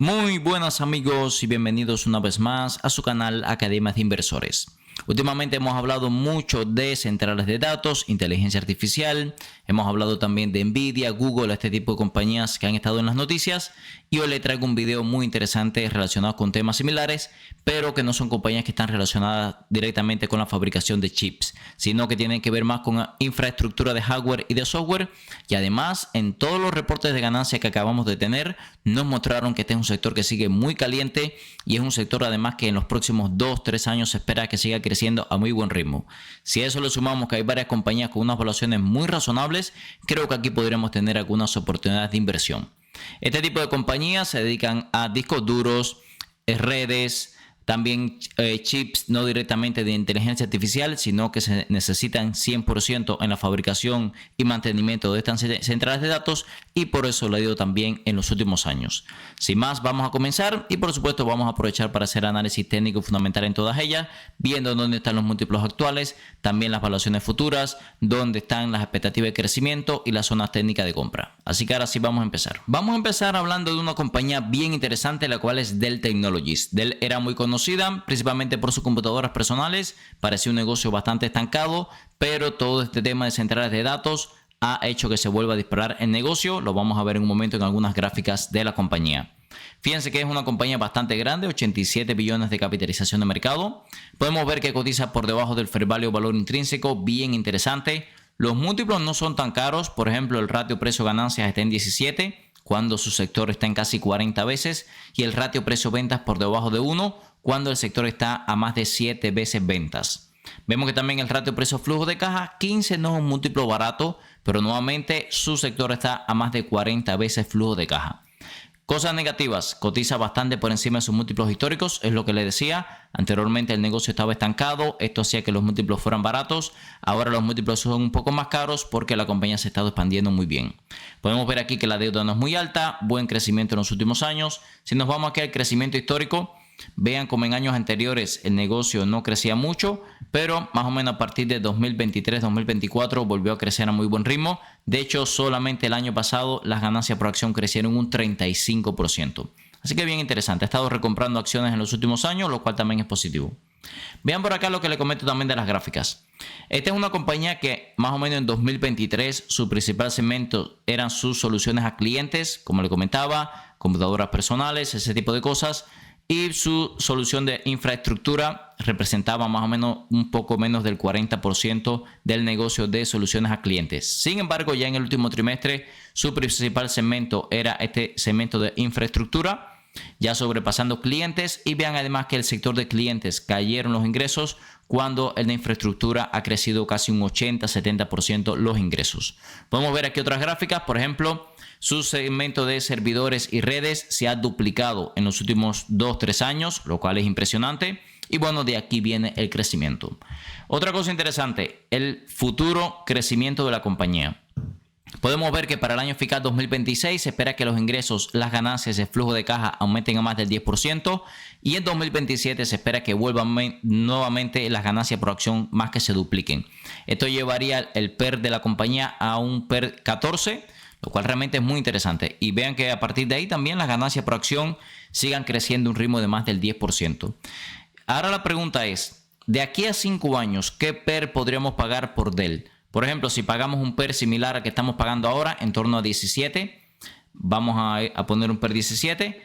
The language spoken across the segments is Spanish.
Muy buenas amigos y bienvenidos una vez más a su canal Academia de Inversores. Últimamente hemos hablado mucho de centrales de datos, inteligencia artificial, hemos hablado también de Nvidia, Google, este tipo de compañías que han estado en las noticias, y hoy les traigo un video muy interesante relacionado con temas similares, pero que no son compañías que están relacionadas directamente con la fabricación de chips, sino que tienen que ver más con infraestructura de hardware y de software, y además en todos los reportes de ganancia que acabamos de tener nos mostraron que este es un sector que sigue muy caliente y es un sector además que en los próximos 2-3 años se espera que siga creciendo a muy buen ritmo. Si a eso le sumamos que hay varias compañías con unas valuaciones muy razonables, creo que aquí podríamos tener algunas oportunidades de inversión. Este tipo de compañías se dedican a discos duros, redes, también chips no directamente de inteligencia artificial, sino que se necesitan 100% en la fabricación y mantenimiento de estas centrales de datos, y por eso lo ha ido también en los últimos años. Sin más, vamos a comenzar y por supuesto vamos a aprovechar para hacer análisis técnico fundamental en todas ellas, viendo dónde están los múltiplos actuales, también las valuaciones futuras, dónde están las expectativas de crecimiento y las zonas técnicas de compra. Así que ahora sí vamos a empezar. Vamos a empezar hablando de una compañía bien interesante, la cual es Dell Technologies. Dell era muy conocida principalmente por sus computadoras personales, parecía un negocio bastante estancado, pero todo este tema de centrales de datos ha hecho que se vuelva a disparar el negocio. Lo vamos a ver en un momento en algunas gráficas de la compañía. Fíjense que es una compañía bastante grande, 87 billones de capitalización de mercado. Podemos ver que cotiza por debajo del fair value, valor intrínseco, bien interesante. Los múltiplos no son tan caros, por ejemplo el ratio precio-ganancias está en 17, cuando su sector está en casi 40 veces, y el ratio precio-ventas por debajo de 1, cuando el sector está a más de 7 veces ventas. Vemos que también el ratio precio-flujo de caja, 15 no es un múltiplo barato, pero nuevamente su sector está a más de 40 veces flujo de caja. Cosas negativas, cotiza bastante por encima de sus múltiplos históricos, es lo que les decía. Anteriormente el negocio estaba estancado, esto hacía que los múltiplos fueran baratos. Ahora los múltiplos son un poco más caros porque la compañía se ha estado expandiendo muy bien. Podemos ver aquí que la deuda no es muy alta, buen crecimiento en los últimos años. Si nos vamos aquí al crecimiento histórico, vean como en años anteriores el negocio no crecía mucho, pero más o menos a partir de 2023-2024 volvió a crecer a muy buen ritmo. De hecho, solamente el año pasado las ganancias por acción crecieron un 35%. Así que bien interesante. Ha estado recomprando acciones en los últimos años, lo cual también es positivo. Vean por acá lo que le comento también de las gráficas. Esta es una compañía que más o menos en 2023 su principal segmento eran sus soluciones a clientes, como le comentaba, computadoras personales, ese tipo de cosas. Y su solución de infraestructura representaba más o menos un poco menos del 40% del negocio de soluciones a clientes. Sin embargo, ya en el último trimestre, su principal segmento era este segmento de infraestructura, ya sobrepasando clientes. Y vean además que el sector de clientes cayeron los ingresos, cuando el de infraestructura ha crecido casi un 80-70% los ingresos. Podemos ver aquí otras gráficas, por ejemplo, su segmento de servidores y redes se ha duplicado en los últimos 2-3 años, lo cual es impresionante. Y bueno, de aquí viene el crecimiento. Otra cosa interesante, el futuro crecimiento de la compañía. Podemos ver que para el año fiscal 2026 se espera que los ingresos, las ganancias, el flujo de caja aumenten a más del 10%, y en 2027 se espera que vuelvan nuevamente las ganancias por acción más que se dupliquen. Esto llevaría el PER de la compañía a un PER 14, lo cual realmente es muy interesante. Y vean que a partir de ahí también las ganancias por acción sigan creciendo a un ritmo de más del 10%. Ahora la pregunta es, de aquí a 5 años, ¿qué PER podríamos pagar por Dell? Por ejemplo, si pagamos un PER similar al que estamos pagando ahora, en torno a 17, vamos a poner un PER 17,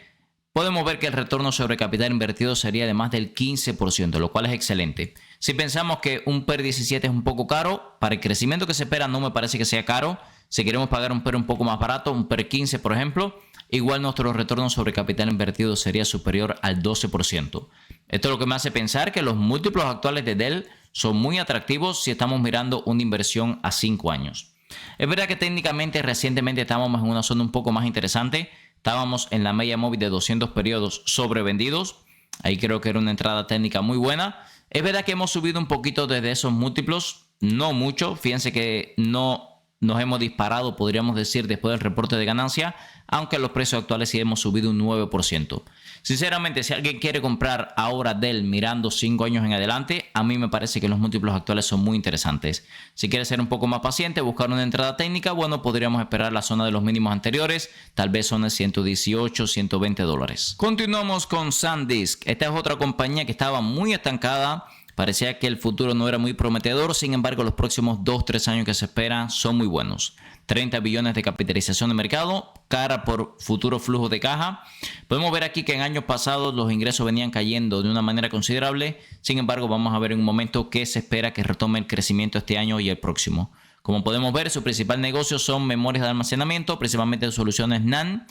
podemos ver que el retorno sobre capital invertido sería de más del 15%, lo cual es excelente. Si pensamos que un PER 17 es un poco caro, para el crecimiento que se espera no me parece que sea caro. Si queremos pagar un PER un poco más barato, un PER 15 por ejemplo, igual nuestro retorno sobre capital invertido sería superior al 12%. Esto es lo que me hace pensar que los múltiplos actuales de Dell son muy atractivos si estamos mirando una inversión a 5 años. Es verdad que técnicamente recientemente estábamos en una zona un poco más interesante. Estábamos en la media móvil de 200 periodos sobrevendidos. Ahí creo que era una entrada técnica muy buena. Es verdad que hemos subido un poquito desde esos múltiplos, no mucho. Fíjense que no nos hemos disparado, podríamos decir, después del reporte de ganancia, aunque los precios actuales sí hemos subido un 9%. Sinceramente, si alguien quiere comprar ahora Dell mirando 5 años en adelante, a mí me parece que los múltiplos actuales son muy interesantes. Si quieres ser un poco más paciente, buscar una entrada técnica, bueno, podríamos esperar la zona de los mínimos anteriores, tal vez zona de 118, 120 dólares. Continuamos con SanDisk. Esta es otra compañía que estaba muy estancada. Parecía que el futuro no era muy prometedor, sin embargo los próximos 2-3 años que se esperan son muy buenos. 30 billones de capitalización de mercado, cara por futuro flujo de caja. Podemos ver aquí que en años pasados los ingresos venían cayendo de una manera considerable, sin embargo vamos a ver en un momento que se espera que retome el crecimiento este año y el próximo. Como podemos ver, su principal negocio son memorias de almacenamiento, principalmente soluciones NAND,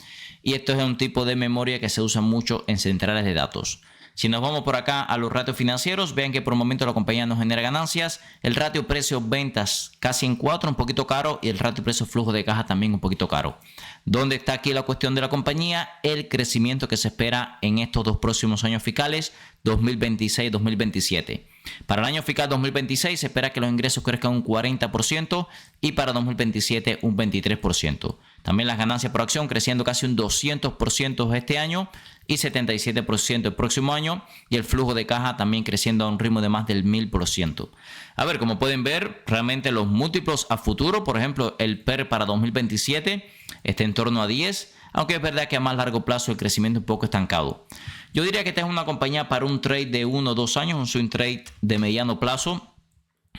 y esto es un tipo de memoria que se usa mucho en centrales de datos. Si nos vamos por acá a los ratios financieros, vean que por el momento la compañía no genera ganancias. El ratio precio-ventas casi en 4, un poquito caro. Y el ratio precio-flujo de caja también un poquito caro. ¿Dónde está aquí la cuestión de la compañía? El crecimiento que se espera en estos 2 próximos años fiscales, 2026-2027. Para el año fiscal 2026 se espera que los ingresos crezcan un 40% y para 2027 un 23%. También las ganancias por acción creciendo casi un 200% este año y 77% el próximo año, y el flujo de caja también creciendo a un ritmo de más del 1000%. A ver, como pueden ver, realmente los múltiplos a futuro, por ejemplo, el PER para 2027 está en torno a 10, aunque es verdad que a más largo plazo el crecimiento es un poco estancado. Yo diría que esta es una compañía para un trade de 1 o 2 años, un swing trade de mediano plazo.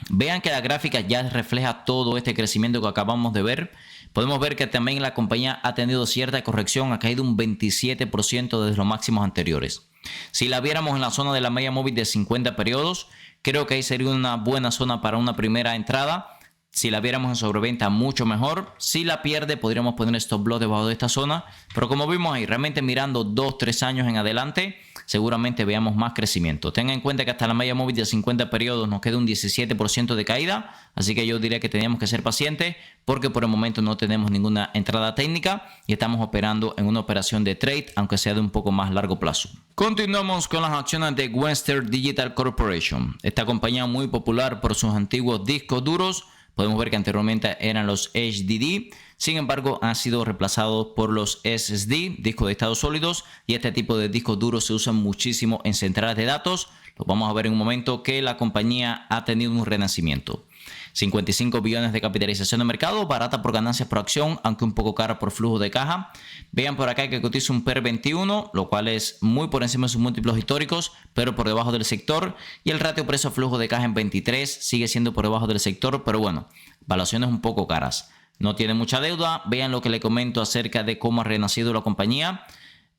Vean que la gráfica ya refleja todo este crecimiento que acabamos de ver. Podemos ver que también la compañía ha tenido cierta corrección, ha caído un 27% desde los máximos anteriores. Si la viéramos en la zona de la media móvil de 50 periodos, creo que ahí sería una buena zona para una primera entrada. Si la viéramos en sobreventa, mucho mejor. Si la pierde, podríamos poner stop loss debajo de esta zona. Pero como vimos ahí, realmente mirando 2-3 años en adelante, seguramente veamos más crecimiento. Tengan en cuenta que hasta la media móvil de 50 periodos nos queda un 17% de caída. Así que yo diría que teníamos que ser pacientes porque por el momento no tenemos ninguna entrada técnica y estamos operando en una operación de trade, aunque sea de un poco más largo plazo. Continuamos con las acciones de Western Digital Corporation. Esta compañía muy popular por sus antiguos discos duros. Podemos ver que anteriormente eran los HDD, sin embargo han sido reemplazados por los SSD, discos de estado sólidos, y este tipo de discos duros se usan muchísimo en centrales de datos. Lo vamos a ver en un momento que la compañía ha tenido un renacimiento. 55 billones de capitalización de mercado, barata por ganancias por acción, aunque un poco cara por flujo de caja. Vean por acá que cotiza un PER 21, lo cual es muy por encima de sus múltiplos históricos, pero por debajo del sector. Y el ratio precio flujo de caja en 23 sigue siendo por debajo del sector, pero bueno, valuaciones un poco caras. No tiene mucha deuda. Vean lo que le comento acerca de cómo ha renacido la compañía.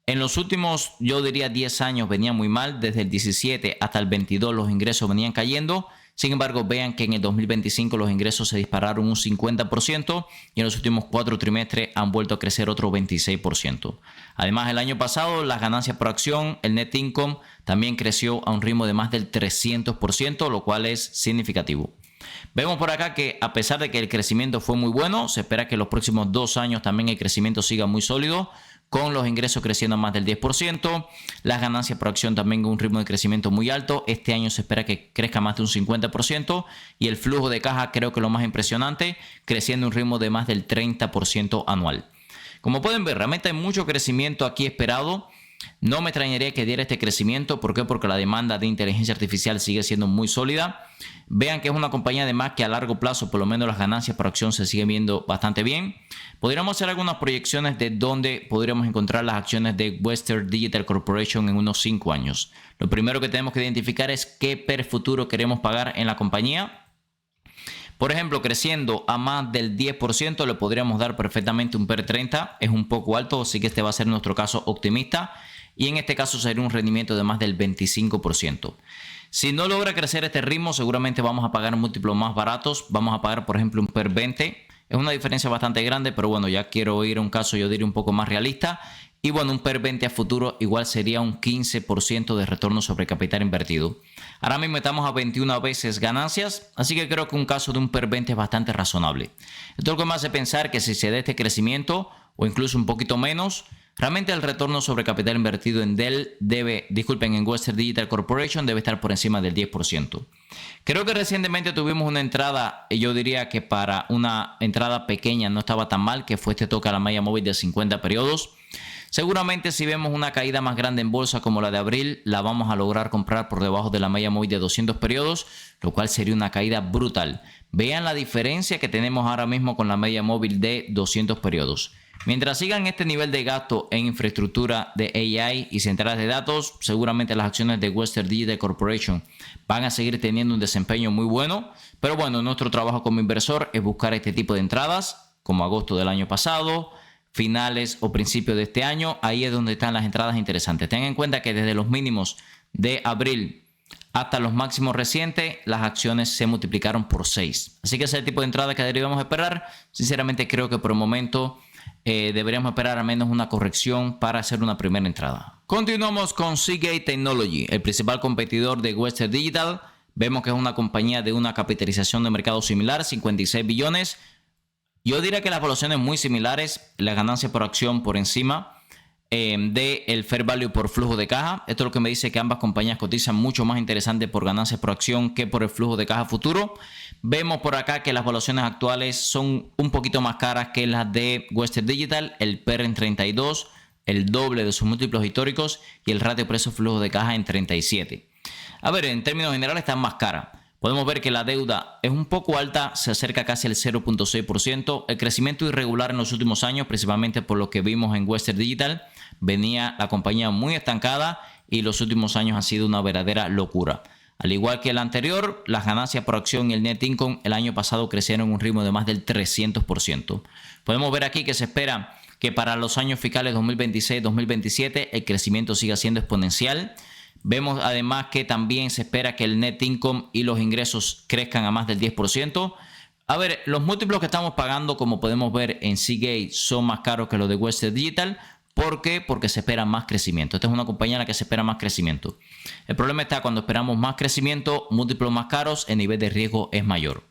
En los últimos, yo diría 10 años venía muy mal. Desde el 17 hasta el 22 los ingresos venían cayendo. Sin embargo, vean que en el 2025 los ingresos se dispararon un 50% y en los últimos 4 trimestres han vuelto a crecer otro 26%. Además, el año pasado las ganancias por acción, el net income, también creció a un ritmo de más del 300%, lo cual es significativo. Vemos por acá que a pesar de que el crecimiento fue muy bueno, se espera que en los próximos 2 años también el crecimiento siga muy sólido, con los ingresos creciendo más del 10%, las ganancias por acción también con un ritmo de crecimiento muy alto. Este año se espera que crezca más de un 50% y el flujo de caja, creo que lo más impresionante, creciendo un ritmo de más del 30% anual. Como pueden ver, realmente hay mucho crecimiento aquí esperado. No me extrañaría que diera este crecimiento. ¿Por qué? Porque la demanda de inteligencia artificial sigue siendo muy sólida. Vean que es una compañía además que a largo plazo por lo menos las ganancias por acción se siguen viendo bastante bien. Podríamos hacer algunas proyecciones de dónde podríamos encontrar las acciones de Western Digital Corporation en unos 5 años. Lo primero que tenemos que identificar es qué PER futuro queremos pagar en la compañía. Por ejemplo, creciendo a más del 10% le podríamos dar perfectamente un PER 30. Es un poco alto, así que este va a ser nuestro caso optimista. Y en este caso sería un rendimiento de más del 25%. Si no logra crecer este ritmo, seguramente vamos a pagar múltiplos más baratos. Vamos a pagar, por ejemplo, un PER 20. Es una diferencia bastante grande, pero bueno, ya quiero ir a un caso, yo diría, un poco más realista. Y bueno, un PER 20 a futuro igual sería un 15% de retorno sobre capital invertido. Ahora mismo estamos a 21 veces ganancias, así que creo que un caso de un PER 20 es bastante razonable. Esto es lo que me hace pensar que si se da este crecimiento, o incluso un poquito menos, realmente el retorno sobre capital invertido en en Western Digital Corporation debe estar por encima del 10%. Creo que recientemente tuvimos una entrada, yo diría que para una entrada pequeña no estaba tan mal, que fue este toque a la media móvil de 50 periodos. Seguramente si vemos una caída más grande en bolsa como la de abril, la vamos a lograr comprar por debajo de la media móvil de 200 periodos, lo cual sería una caída brutal. Vean la diferencia que tenemos ahora mismo con la media móvil de 200 periodos. Mientras sigan este nivel de gasto en infraestructura de AI y centrales de datos, seguramente las acciones de Western Digital Corporation van a seguir teniendo un desempeño muy bueno. Pero bueno, nuestro trabajo como inversor es buscar este tipo de entradas, como agosto del año pasado, finales o principios de este año. Ahí es donde están las entradas interesantes. Tengan en cuenta que desde los mínimos de abril hasta los máximos recientes, las acciones se multiplicaron por 6. Así que ese es el tipo de entrada que deberíamos esperar. Sinceramente creo que por el momento deberíamos esperar al menos una corrección para hacer una primera entrada. Continuamos con Seagate Technology, el principal competidor de Western Digital. Vemos que es una compañía de una capitalización de mercado similar, 56 billones. Yo diría que las evaluaciones muy similares, la ganancia por acción por encima del fair value por flujo de caja. Esto es lo que me dice que ambas compañías cotizan mucho más interesante por ganancias por acción que por el flujo de caja futuro. Vemos por acá que las evaluaciones actuales son un poquito más caras que las de Western Digital, el PER en 32, el doble de sus múltiplos históricos y el ratio precio-flujo de caja en 37. A ver, en términos generales están más caras. Podemos ver que la deuda es un poco alta, se acerca casi al 0.6%. El crecimiento irregular en los últimos años, principalmente por lo que vimos en Western Digital, venía la compañía muy estancada y los últimos años ha sido una verdadera locura. Al igual que el anterior, las ganancias por acción y el net income el año pasado crecieron en un ritmo de más del 300%. Podemos ver aquí que se espera que para los años fiscales 2026-2027 el crecimiento siga siendo exponencial. Vemos además que también se espera que el net income y los ingresos crezcan a más del 10%. A ver, los múltiplos que estamos pagando, como podemos ver en Seagate, son más caros que los de Western Digital. ¿Por qué? Porque se espera más crecimiento. Esta es una compañía en la que se espera más crecimiento. El problema está cuando esperamos más crecimiento, múltiplos más caros, el nivel de riesgo es mayor.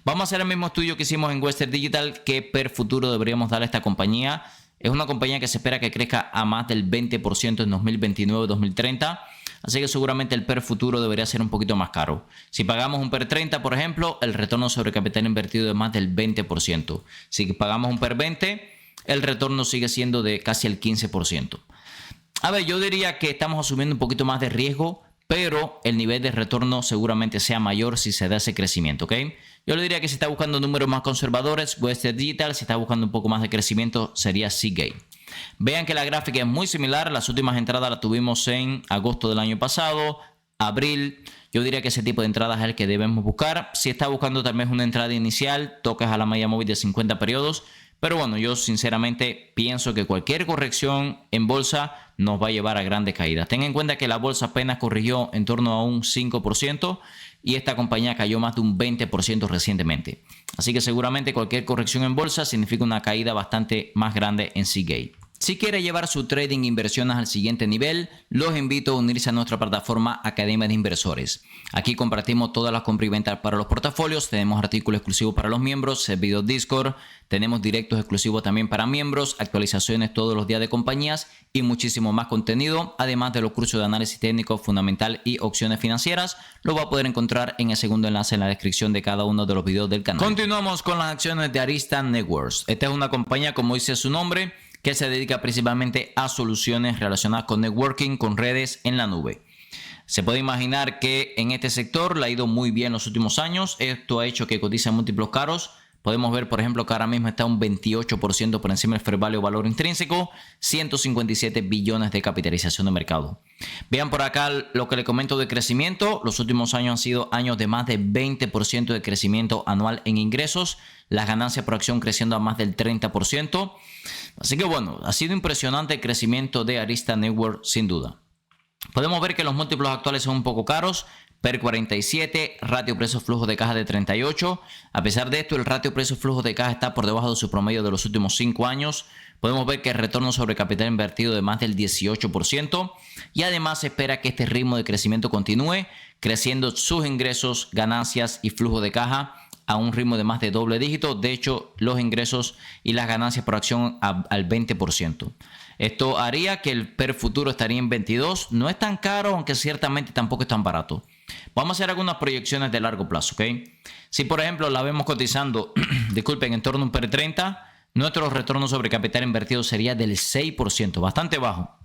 Vamos a hacer el mismo estudio que hicimos en Western Digital, que per futuro deberíamos darle a esta compañía. Es una compañía que se espera que crezca a más del 20% en 2029-2030. Así que seguramente el PER futuro debería ser un poquito más caro. Si pagamos un PER 30, por ejemplo, el retorno sobre capital invertido es más del 20%. Si pagamos un PER 20, el retorno sigue siendo de casi el 15%. A ver, yo diría que estamos asumiendo un poquito más de riesgo, pero el nivel de retorno seguramente sea mayor si se da ese crecimiento, ¿ok? Yo le diría que si está buscando números más conservadores, Western Digital. Si está buscando un poco más de crecimiento, sería Seagate. Vean que la gráfica es muy similar. Las últimas entradas las tuvimos en agosto del año pasado, abril. Yo diría que ese tipo de entradas es el que debemos buscar. Si está buscando tal vez una entrada inicial, tocas a la media móvil de 50 periodos. Pero bueno, yo sinceramente pienso que cualquier corrección en bolsa nos va a llevar a grandes caídas. Ten en cuenta que la bolsa apenas corrigió en torno a un 5% y esta compañía cayó más de un 20% recientemente. Así que seguramente cualquier corrección en bolsa significa una caída bastante más grande en Seagate. Si quiere llevar su trading e inversiones al siguiente nivel, los invito a unirse a nuestra plataforma Academia de Inversores. Aquí compartimos todas las compras y ventas para los portafolios, tenemos artículos exclusivos para los miembros, servidor Discord, tenemos directos exclusivos también para miembros, actualizaciones todos los días de compañías y muchísimo más contenido, además de los cursos de análisis técnico fundamental y opciones financieras. Lo va a poder encontrar en el segundo enlace en la descripción de cada uno de los videos del canal. Continuamos con las acciones de Arista Networks. Esta es una compañía, como dice su nombre, que se dedica principalmente a soluciones relacionadas con networking, con redes en la nube. Se puede imaginar que en este sector le ha ido muy bien los últimos años. Esto ha hecho que cotice múltiplos caros. Podemos ver, por ejemplo, que ahora mismo está un 28% por encima del fair value o valor intrínseco, 157 billones de capitalización de mercado. Vean por acá lo que le comento de crecimiento. Los últimos años han sido años de más de 20% de crecimiento anual en ingresos. Las ganancias por acción creciendo a más del 30%. Así que bueno, ha sido impresionante el crecimiento de Arista Network sin duda. Podemos ver que los múltiplos actuales son un poco caros. PER 47, ratio precio-flujo de caja de 38. A pesar de esto, el ratio precio-flujo de caja está por debajo de su promedio de los últimos 5 años. Podemos ver que el retorno sobre capital invertido de más del 18%. Y además se espera que este ritmo de crecimiento continúe, creciendo sus ingresos, ganancias y flujo de caja a un ritmo de más de doble dígito. De hecho, los ingresos y las ganancias por acción al 20%. Esto haría que el PER futuro estaría en 22. No es tan caro, aunque ciertamente tampoco es tan barato. Vamos a hacer algunas proyecciones de largo plazo, ¿ok? Si por ejemplo la vemos cotizando, disculpen, en torno a un PER 30, nuestro retorno sobre capital invertido sería del 6%, bastante bajo.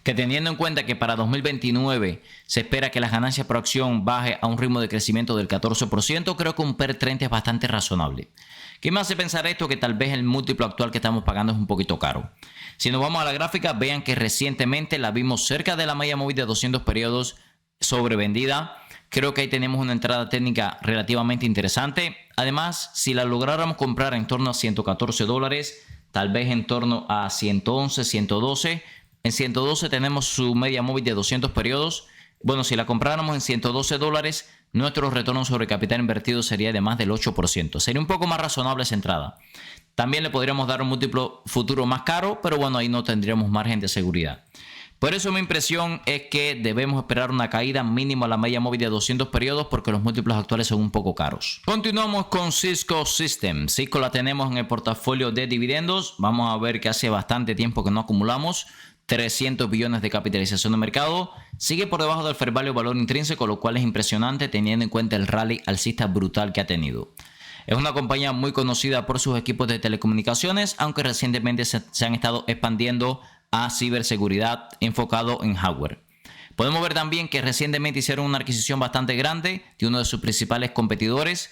Que teniendo en cuenta que para 2029 se espera que las ganancias por acción baje a un ritmo de crecimiento del 14%, creo que un PER 30 es bastante razonable. ¿Qué me hace pensar esto? Que tal vez el múltiplo actual que estamos pagando es un poquito caro. Si nos vamos a la gráfica, vean que recientemente la vimos cerca de la media móvil de 200 periodos sobrevendida. Creo que ahí tenemos una entrada técnica relativamente interesante. Además, si la lográramos comprar en torno a $114, tal vez en torno a 111, 112. En 112 tenemos su media móvil de 200 periodos. Bueno, si la compráramos en $112, nuestro retorno sobre capital invertido sería de más del 8%. Sería un poco más razonable esa entrada. También le podríamos dar un múltiplo futuro más caro, pero bueno, ahí no tendríamos margen de seguridad. Por eso mi impresión es que debemos esperar una caída mínimo a la media móvil de 200 periodos porque los múltiplos actuales son un poco caros. Continuamos con Cisco Systems. Cisco la tenemos en el portafolio de dividendos. Vamos a ver que hace bastante tiempo que no acumulamos 300 billones de capitalización de mercado. Sigue por debajo del fair value valor intrínseco, lo cual es impresionante teniendo en cuenta el rally alcista brutal que ha tenido. Es una compañía muy conocida por sus equipos de telecomunicaciones, aunque recientemente se han estado expandiendo a ciberseguridad enfocado en hardware. Podemos ver también que recientemente hicieron una adquisición bastante grande de uno de sus principales competidores,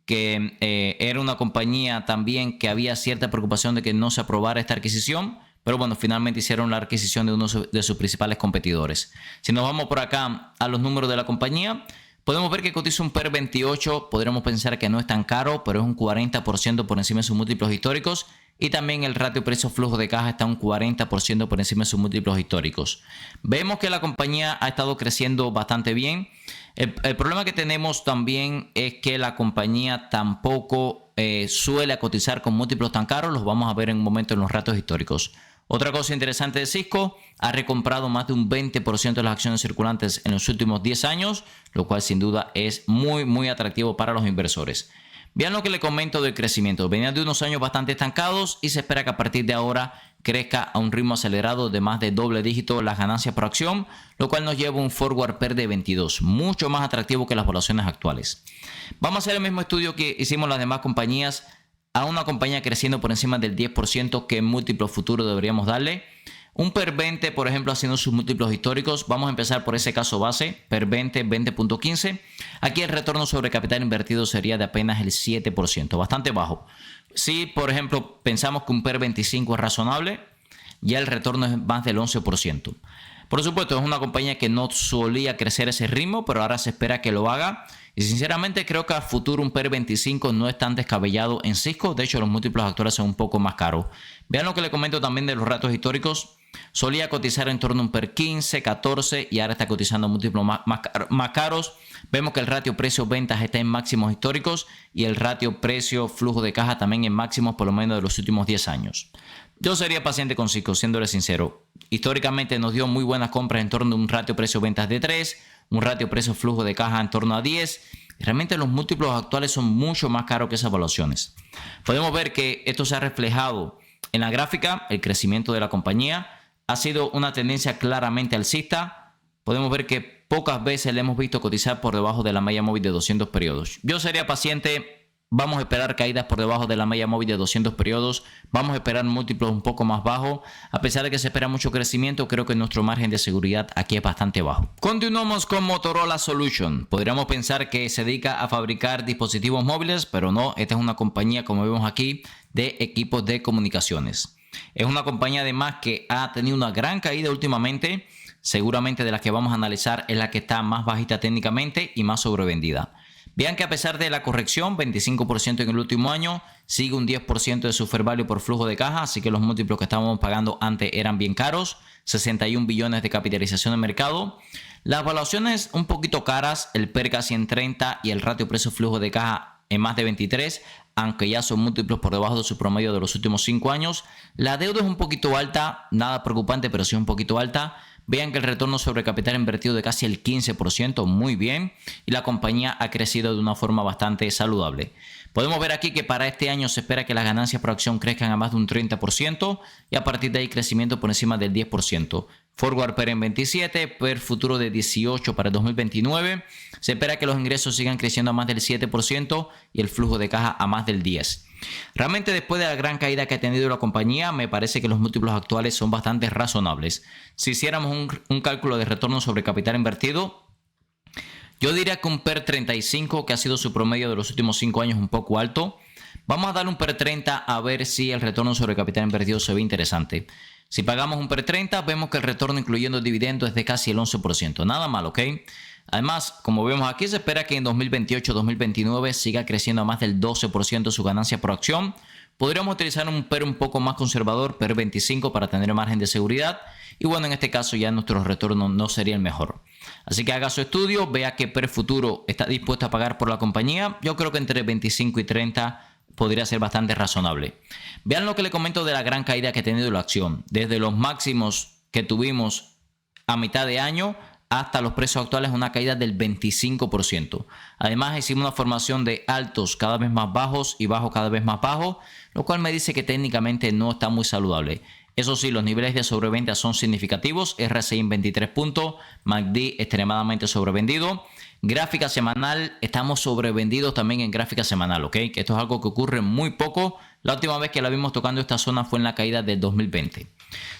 que era una compañía también que había cierta preocupación de que no se aprobara esta adquisición, pero bueno, finalmente hicieron la adquisición de uno de sus principales competidores. Si nos vamos por acá a los números de la compañía, podemos ver que cotiza un PER 28, podríamos pensar que no es tan caro, pero es un 40% por encima de sus múltiplos históricos. Y también el ratio precio-flujo de caja está un 40% por encima de sus múltiplos históricos. Vemos que la compañía ha estado creciendo bastante bien. El problema que tenemos también es que la compañía tampoco suele cotizar con múltiplos tan caros. Los vamos a ver en un momento en los ratios históricos. Otra cosa interesante de Cisco, ha recomprado más de un 20% de las acciones circulantes en los últimos 10 años, lo cual sin duda es muy atractivo para los inversores. Vean lo que le comento del crecimiento. Venían de unos años bastante estancados y se espera que a partir de ahora crezca a un ritmo acelerado de más de doble dígito las ganancias por acción, lo cual nos lleva a un forward PER de 22, mucho más atractivo que las valuaciones actuales. Vamos a hacer el mismo estudio que hicimos las demás compañías, a una compañía creciendo por encima del 10%, que múltiplo futuro deberíamos darle. Un PER 20, por ejemplo, haciendo sus múltiplos históricos. Vamos a empezar por ese caso base, PER 20, 20.15. Aquí el retorno sobre capital invertido sería de apenas el 7%, bastante bajo. Si, por ejemplo, pensamos que un PER 25 es razonable, ya el retorno es más del 11%. Por supuesto, es una compañía que no solía crecer ese ritmo, pero ahora se espera que lo haga. Y sinceramente creo que a futuro un PER 25 no es tan descabellado en Cisco. De hecho, los múltiplos actuales son un poco más caros. Vean lo que le comento también de los ratios históricos. Solía cotizar en torno a un PER 15, 14 y ahora está cotizando múltiplos más caros. Vemos que el ratio precio-ventas está en máximos históricos y el ratio precio-flujo de caja también en máximos por lo menos de los últimos 10 años. Yo sería paciente con Cisco, siéndole sincero. Históricamente nos dio muy buenas compras en torno a un ratio precio-ventas de 3, un ratio precio-flujo de caja en torno a 10. Realmente los múltiplos actuales son mucho más caros que esas evaluaciones. Podemos ver que esto se ha reflejado en la gráfica, el crecimiento de la compañía. Ha sido una tendencia claramente alcista. Podemos ver que pocas veces le hemos visto cotizar por debajo de la media móvil de 200 periodos. Yo sería paciente. Vamos a esperar caídas por debajo de la media móvil de 200 periodos. Vamos a esperar múltiplos un poco más bajos. A pesar de que se espera mucho crecimiento, creo que nuestro margen de seguridad aquí es bastante bajo. Continuamos con Motorola Solutions. Podríamos pensar que se dedica a fabricar dispositivos móviles, pero no. Esta es una compañía, como vemos aquí, de equipos de comunicaciones. Es una compañía además que ha tenido una gran caída últimamente. Seguramente de las que vamos a analizar es la que está más bajita técnicamente y más sobrevendida. Vean que a pesar de la corrección, 25% en el último año, sigue un 10% de su fair value por flujo de caja, así que los múltiplos que estábamos pagando antes eran bien caros, 61 billones de capitalización de mercado. Las valuaciones un poquito caras, el PER casi en 30 y el ratio precio-flujo de caja en más de 23, aunque ya son múltiplos por debajo de su promedio de los últimos 5 años. La deuda es un poquito alta, nada preocupante, pero sí un poquito alta. Vean que el retorno sobre capital invertido de casi el 15%, muy bien, y la compañía ha crecido de una forma bastante saludable. Podemos ver aquí que para este año se espera que las ganancias por acción crezcan a más de un 30% y a partir de ahí crecimiento por encima del 10%. Forward PER en 27, PER futuro de 18 para el 2029. Se espera que los ingresos sigan creciendo a más del 7% y el flujo de caja a más del 10%. Realmente después de la gran caída que ha tenido la compañía, me parece que los múltiplos actuales son bastante razonables. Si hiciéramos un cálculo de retorno sobre capital invertido, yo diría que un PER 35, que ha sido su promedio de los últimos 5 años, un poco alto. Vamos a darle un PER 30 a ver si el retorno sobre capital invertido se ve interesante. Si pagamos un PER 30, vemos que el retorno incluyendo dividendos es de casi el 11%. Nada mal, ¿ok? Además, como vemos aquí, se espera que en 2028-2029 siga creciendo a más del 12% su ganancia por acción. Podríamos utilizar un PER un poco más conservador, PER 25, para tener margen de seguridad. Y bueno, en este caso ya nuestro retorno no sería el mejor. Así que haga su estudio, vea qué PER futuro está dispuesto a pagar por la compañía. Yo creo que entre 25 y 30 podría ser bastante razonable. Vean lo que le comento de la gran caída que ha tenido la acción. Desde los máximos que tuvimos a mitad de año hasta los precios actuales, una caída del 25%. Además, hicimos una formación de altos cada vez más bajos y bajos cada vez más bajos, lo cual me dice que técnicamente no está muy saludable. Eso sí, los niveles de sobreventa son significativos. RSI en 23 puntos, MACD extremadamente sobrevendido. Gráfica semanal, estamos sobrevendidos también en gráfica semanal, ¿ok? Que esto es algo que ocurre muy poco. La última vez que la vimos tocando esta zona fue en la caída del 2020.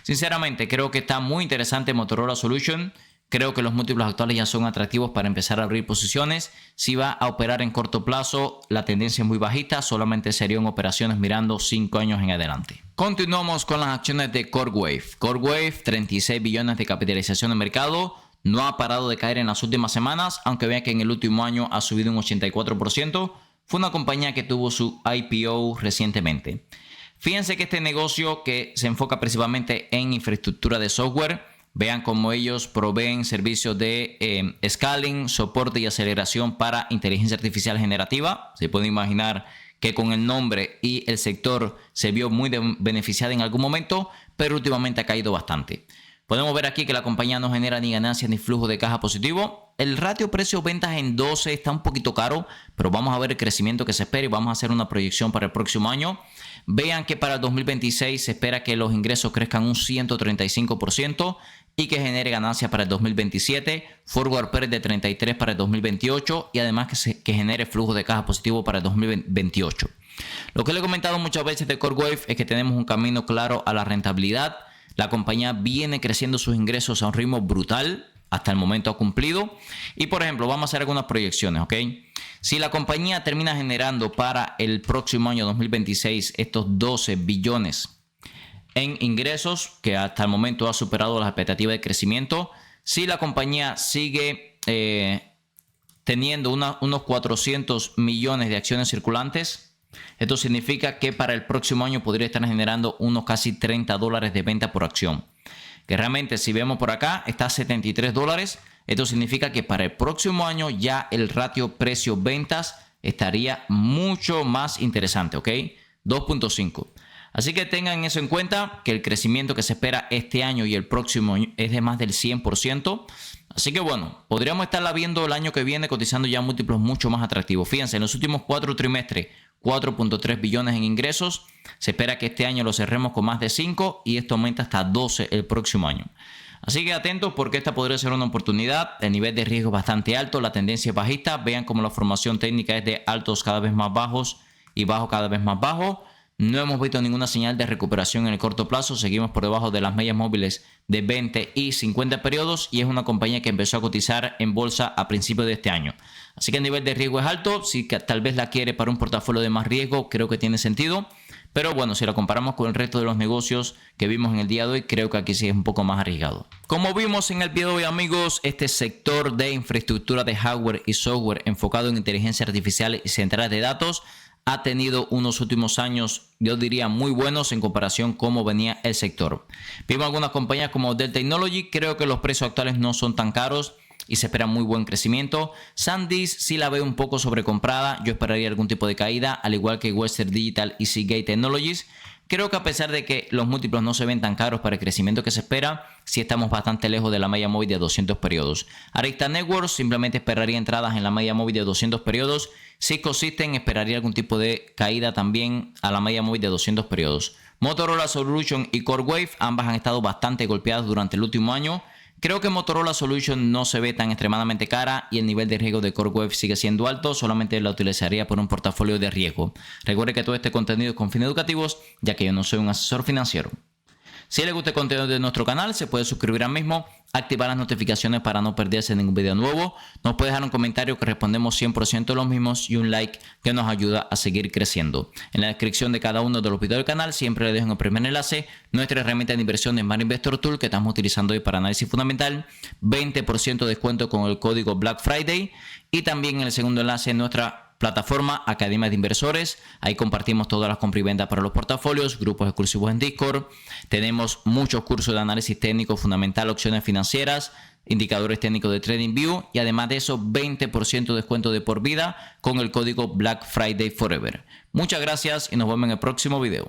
Sinceramente, creo que está muy interesante Motorola Solutions. Creo que los múltiplos actuales ya son atractivos para empezar a abrir posiciones. Si va a operar en corto plazo, la tendencia es muy bajita. Solamente serían operaciones mirando 5 años en adelante. Continuamos con las acciones de CoreWave. CoreWave, 36 billones de capitalización de mercado. No ha parado de caer en las últimas semanas, aunque vean que en el último año ha subido un 84%. Fue una compañía que tuvo su IPO recientemente. Fíjense que este negocio, que se enfoca principalmente en infraestructura de software, vean cómo ellos proveen servicios de scaling, soporte y aceleración para inteligencia artificial generativa. Se puede imaginar que con el nombre y el sector se vio muy beneficiada en algún momento, pero últimamente ha caído bastante. Podemos ver aquí que la compañía no genera ni ganancias ni flujo de caja positivo. El ratio precio-ventas en 12 está un poquito caro, pero vamos a ver el crecimiento que se espera y vamos a hacer una proyección para el próximo año. Vean que para el 2026 se espera que los ingresos crezcan un 135% y que genere ganancias para el 2027, forward PER de 33 para el 2028 y además que genere flujo de caja positivo para el 2028. Lo que le he comentado muchas veces de CoreWave es que tenemos un camino claro a la rentabilidad. La compañía viene creciendo sus ingresos a un ritmo brutal, hasta el momento ha cumplido. Y por ejemplo, vamos a hacer algunas proyecciones, ¿ok? Si la compañía termina generando para el próximo año 2026 estos 12 billones en ingresos, que hasta el momento ha superado las expectativas de crecimiento, si la compañía sigue teniendo unos 400 millones de acciones circulantes, esto significa que para el próximo año podría estar generando unos casi $30 de venta por acción. Que realmente, si vemos por acá, está a $73. Esto significa que para el próximo año ya el ratio precio-ventas estaría mucho más interesante, ¿ok? 2.5. Así que tengan eso en cuenta, que el crecimiento que se espera este año y el próximo es de más del 100%. Así que bueno, podríamos estarla viendo el año que viene cotizando ya múltiplos mucho más atractivos. Fíjense, en los últimos 4 trimestres, 4.3 billones en ingresos. Se espera que este año lo cerremos con más de 5 y esto aumenta hasta 12 el próximo año. Así que atentos porque esta podría ser una oportunidad. El nivel de riesgo es bastante alto, la tendencia es bajista. Vean cómo la formación técnica es de altos cada vez más bajos y bajos cada vez más bajos. No hemos visto ninguna señal de recuperación en el corto plazo. Seguimos por debajo de las medias móviles de 20 y 50 periodos y es una compañía que empezó a cotizar en bolsa a principios de este año. Así que el nivel de riesgo es alto. Si tal vez la quiere para un portafolio de más riesgo, creo que tiene sentido. Pero bueno, si la comparamos con el resto de los negocios que vimos en el día de hoy, creo que aquí sí es un poco más arriesgado. Como vimos en el video de hoy, amigos, este sector de infraestructura de hardware y software enfocado en inteligencia artificial y centrales de datos ha tenido unos últimos años, yo diría, muy buenos en comparación con cómo venía el sector. Vimos algunas compañías como Dell Technologies, creo que los precios actuales no son tan caros. y se espera muy buen crecimiento. SanDisk sí la veo un poco sobrecomprada, yo esperaría algún tipo de caída, al igual que Western Digital y Seagate Technologies. Creo que a pesar de que los múltiplos no se ven tan caros para el crecimiento que se espera, sí estamos bastante lejos de la media móvil de 200 periodos. Arista Networks simplemente esperaría entradas en la media móvil de 200 periodos. Cisco Systems esperaría algún tipo de caída también a la media móvil de 200 periodos. Motorola Solutions y CoreWave ambas han estado bastante golpeadas durante el último año. Creo que Motorola Solutions no se ve tan extremadamente cara y el nivel de riesgo de CoreWave sigue siendo alto, solamente la utilizaría por un portafolio de riesgo. Recuerde que todo este contenido es con fines educativos, ya que yo no soy un asesor financiero. Si les gusta el contenido de nuestro canal, se puede suscribir ahora mismo, activar las notificaciones para no perderse ningún video nuevo. Nos puede dejar un comentario que respondemos 100% de los mismos y un like que nos ayuda a seguir creciendo. En la descripción de cada uno de los videos del canal siempre les dejo en el primer enlace nuestra herramienta de inversión de Smart Investor Tool que estamos utilizando hoy para análisis fundamental. 20% de descuento con el código Black Friday. Y también en el segundo enlace nuestra plataforma Academia de Inversores. Ahí compartimos todas las compras y ventas para los portafolios, grupos exclusivos en Discord. Tenemos muchos cursos de análisis técnico fundamental, opciones financieras, indicadores técnicos de TradingView y además de eso 20% de descuento de por vida con el código Black Friday Forever. Muchas gracias y nos vemos en el próximo video.